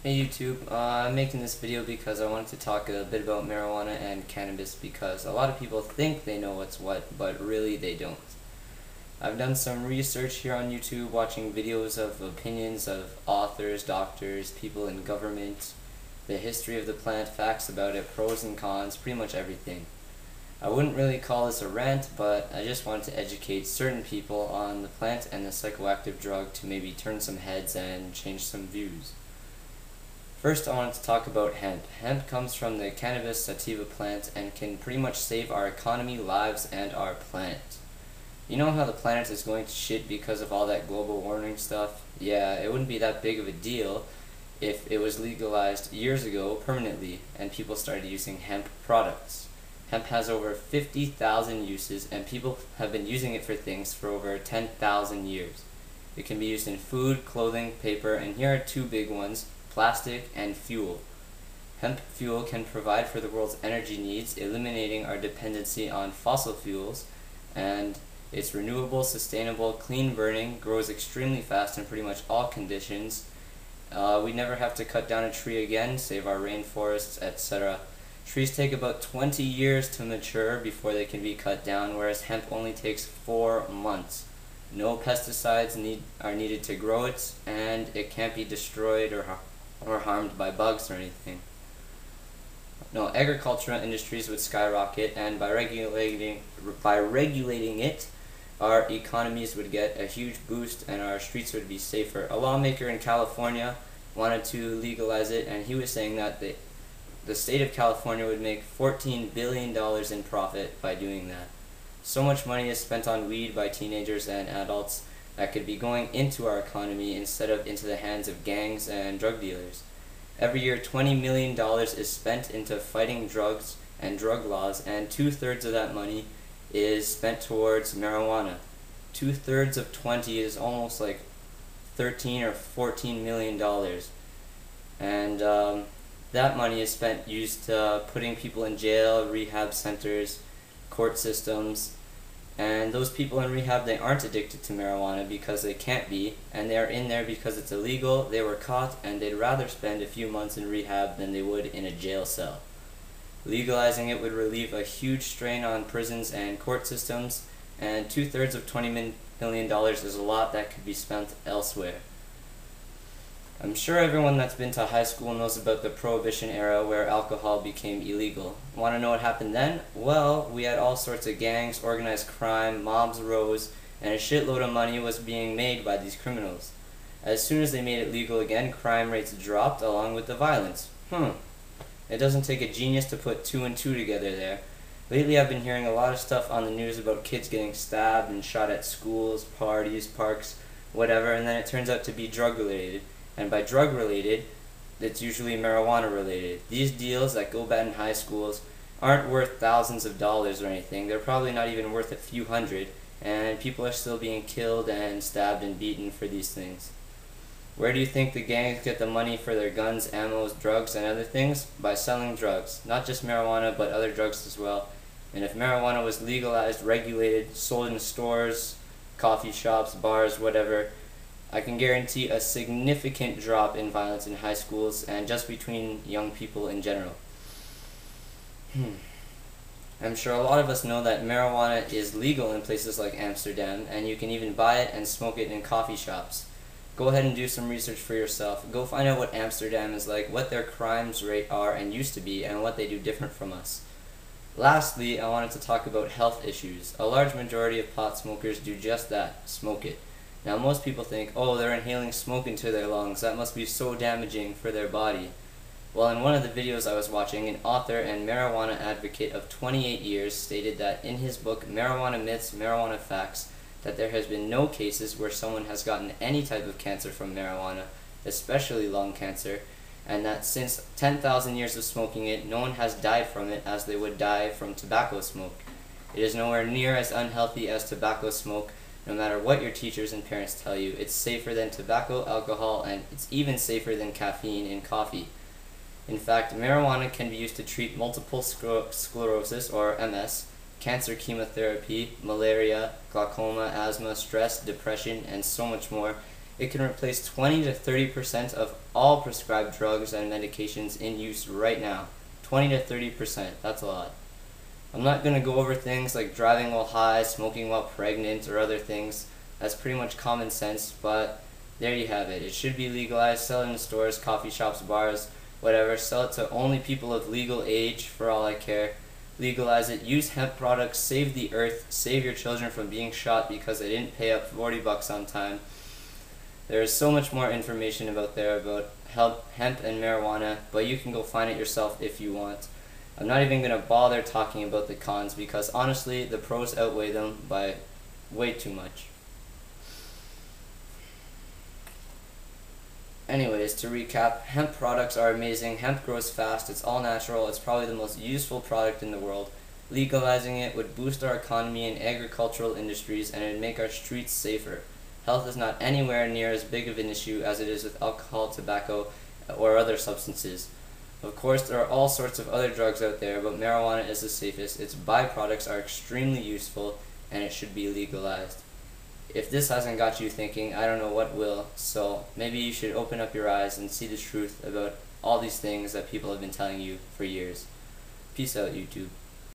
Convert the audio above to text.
Hey YouTube, I'm making this video because I wanted to talk a bit about marijuana and cannabis because a lot of people think they know what's what, but really they don't. I've done some research here on YouTube, watching videos of opinions of authors, doctors, people in government, the history of the plant, facts about it, pros and cons, pretty much everything. I wouldn't really call this a rant, but I just wanted to educate certain people on the plant and the psychoactive drug to maybe turn some heads and change some views. First, I wanted to talk about hemp. Hemp comes from the cannabis sativa plant and can pretty much save our economy, lives, and our planet. You know how the planet is going to shit because of all that global warming stuff? Yeah, it wouldn't be that big of a deal if it was legalized years ago permanently and people started using hemp products. Hemp has over 50,000 uses and people have been using it for things for over 10,000 years. It can be used in food, clothing, paper, and here are two big ones: plastic and fuel. Hemp fuel can provide for the world's energy needs, eliminating our dependency on fossil fuels, and it's renewable, sustainable, clean burning, grows extremely fast in pretty much all conditions. We never have to cut down a tree again, save our rainforests, etc. Trees take about 20 years to mature before they can be cut down, whereas hemp only takes 4 months. No pesticides are needed to grow it, and it can't be destroyed or harmed by bugs or anything. No, agricultural industries would skyrocket, and by regulating it, our economies would get a huge boost and our streets would be safer. A lawmaker in California wanted to legalize it, and he was saying that the state of California would make $14 billion in profit by doing that. So much money is spent on weed by teenagers and adults that could be going into our economy instead of into the hands of gangs and drug dealers. Every year, $20 million is spent into fighting drugs and drug laws, and 2/3 of that money is spent towards marijuana. 2/3 of 20 is almost like 13 or 14 million dollars, and that money is spent used to putting people in jail, rehab centers, court systems. And those people in rehab, they aren't addicted to marijuana because they can't be, and they're in there because it's illegal, they were caught, and they'd rather spend a few months in rehab than they would in a jail cell. Legalizing it would relieve a huge strain on prisons and court systems, and 2/3 of $20 million is a lot that could be spent elsewhere. I'm sure everyone that's been to high school knows about the Prohibition era where alcohol became illegal. Want to know what happened then? Well, we had all sorts of gangs, organized crime, mobs rose, and a shitload of money was being made by these criminals. As soon as they made it legal again, crime rates dropped along with the violence. It doesn't take a genius to put 2 and 2 together there. Lately I've been hearing a lot of stuff on the news about kids getting stabbed and shot at schools, parties, parks, whatever, and then it turns out to be drug related. And by drug related, it's usually marijuana related. These deals that go bad in high schools aren't worth thousands of dollars or anything. They're probably not even worth a few hundred, and people are still being killed and stabbed and beaten for these things. Where do you think the gangs get the money for their guns, ammo, drugs, and other things? By selling drugs. Not just marijuana, but other drugs as well. And if marijuana was legalized, regulated, sold in stores, coffee shops, bars, whatever, I can guarantee a significant drop in violence in high schools and just between young people in general. I'm sure a lot of us know that marijuana is legal in places like Amsterdam, and you can even buy it and smoke it in coffee shops. Go ahead and do some research for yourself. Go find out what Amsterdam is like, what their crimes rate are and used to be, and what they do different from us. Lastly, I wanted to talk about health issues. A large majority of pot smokers do just that, smoke it. Now most people think, oh, they're inhaling smoke into their lungs, that must be so damaging for their body. Well, in one of the videos I was watching, an author and marijuana advocate of 28 years stated that in his book, Marijuana Myths, Marijuana Facts, that there has been no cases where someone has gotten any type of cancer from marijuana, especially lung cancer, and that since 10,000 years of smoking it, no one has died from it as they would die from tobacco smoke. It is nowhere near as unhealthy as tobacco smoke. No matter what your teachers and parents tell you, it's safer than tobacco, alcohol, and it's even safer than caffeine in coffee. In fact, marijuana can be used to treat multiple sclerosis, or MS, cancer, chemotherapy, malaria, glaucoma, asthma, stress, depression, and so much more. It can replace 20 to 30% of all prescribed drugs and medications in use right now. 20 to 30%, that's a lot. I'm not going to go over things like driving while high, smoking while pregnant, or other things. That's pretty much common sense, but there you have it. It should be legalized. Sell it in the stores, coffee shops, bars, whatever. Sell it to only people of legal age, for all I care. Legalize it. Use hemp products. Save the earth. Save your children from being shot because they didn't pay up $40 on time. There is so much more information about hemp and marijuana, but you can go find it yourself if you want. I'm not even going to bother talking about the cons because honestly the pros outweigh them by way too much. Anyways, to recap, hemp products are amazing. Hemp grows fast, it's all natural, it's probably the most useful product in the world. Legalizing it would boost our economy and agricultural industries, and it would make our streets safer. Health is not anywhere near as big of an issue as it is with alcohol, tobacco, or other substances. Of course, there are all sorts of other drugs out there, but marijuana is the safest. Its byproducts are extremely useful, and it should be legalized. If this hasn't got you thinking, I don't know what will, so maybe you should open up your eyes and see the truth about all these things that people have been telling you for years. Peace out, YouTube.